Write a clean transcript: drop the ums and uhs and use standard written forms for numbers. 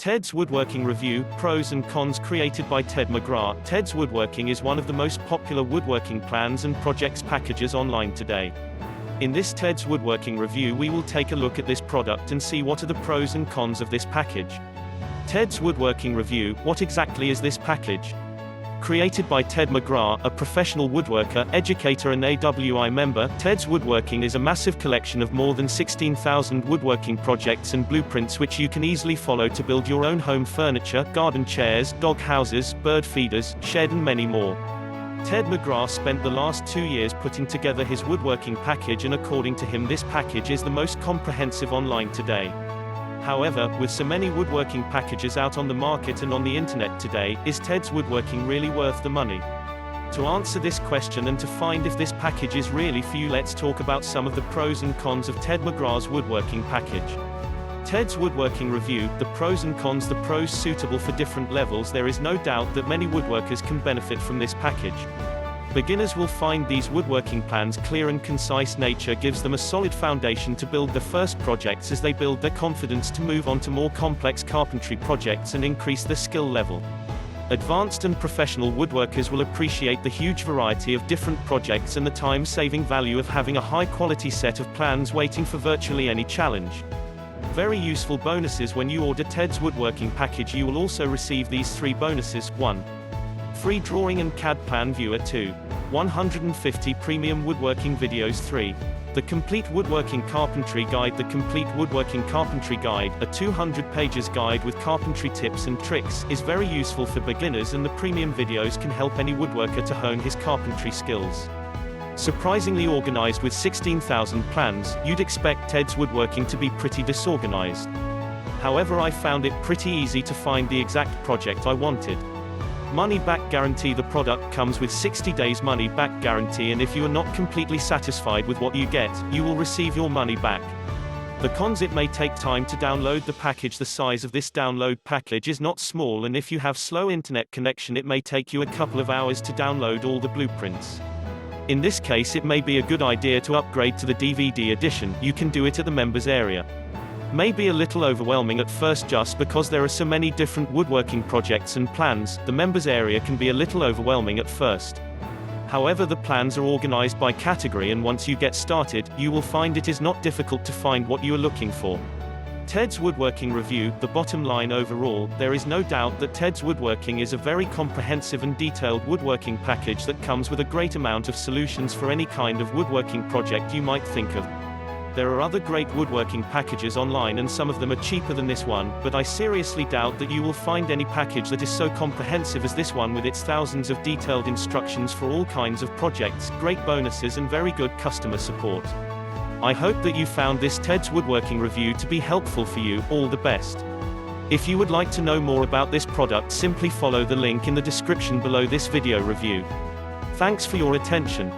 Ted's Woodworking Review, Pros and Cons, created by Ted McGrath. Ted's Woodworking is one of the most popular woodworking plans and projects packages online today. In this Ted's Woodworking Review we will take a look at this product and see what are the pros and cons of this package. Ted's Woodworking Review, what exactly is this package? Created by Ted McGrath, a professional woodworker, educator and AWI member, Ted's Woodworking is a massive collection of more than 16,000 woodworking projects and blueprints which you can easily follow to build your own home furniture, garden chairs, dog houses, bird feeders, shed and many more. Ted McGrath spent the last 2 years putting together his woodworking package, and according to him this package is the most comprehensive online today. However, with so many woodworking packages out on the market and on the internet today, is Ted's Woodworking really worth the money? To answer this question and to find if this package is really for you, let's talk about some of the pros and cons of Ted McGrath's woodworking package. Ted's Woodworking Review, the pros and cons. The pros suitable for different levels. There is no doubt that many woodworkers can benefit from this package. Beginners will find these woodworking plans clear and concise. Nature gives them a solid foundation to build their first projects as they build their confidence to move on to more complex carpentry projects and increase their skill level. Advanced and professional woodworkers will appreciate the huge variety of different projects and the time-saving value of having a high-quality set of plans waiting for virtually any challenge. Very useful bonuses. When you order Ted's Woodworking package you will also receive these 3 bonuses. 1. Free drawing and CAD plan viewer. 2. 150 premium woodworking videos. 3. The Complete Woodworking Carpentry Guide. The Complete Woodworking Carpentry Guide, a 200 pages guide with carpentry tips and tricks, is very useful for beginners, and the premium videos can help any woodworker to hone his carpentry skills. Surprisingly organized with 16,000 plans, you'd expect Ted's Woodworking to be pretty disorganized. However, I found it pretty easy to find the exact project I wanted. Money back guarantee. The product comes with 60 days money back guarantee, and if you are not completely satisfied with what you get, you will receive your money back. The cons: it may take time to download the package. The size of this download package is not small, and if you have slow internet connection it may take you a couple of hours to download all the blueprints. In this case it may be a good idea to upgrade to the DVD edition. You can do it at the members area. May be a little overwhelming at first just because there are so many different woodworking projects and plans. The members area can be a little overwhelming at first. However, the plans are organized by category, and once you get started, you will find it is not difficult to find what you are looking for. Ted's Woodworking Review. The bottom line: overall, there is no doubt that Ted's Woodworking is a very comprehensive and detailed woodworking package that comes with a great amount of solutions for any kind of woodworking project you might think of. There are other great woodworking packages online and some of them are cheaper than this one, but I seriously doubt that you will find any package that is so comprehensive as this one, with its thousands of detailed instructions for all kinds of projects, great bonuses and very good customer support. I hope that you found this Ted's Woodworking Review to be helpful for you. All the best. If you would like to know more about this product, simply follow the link in the description below this video review. Thanks for your attention.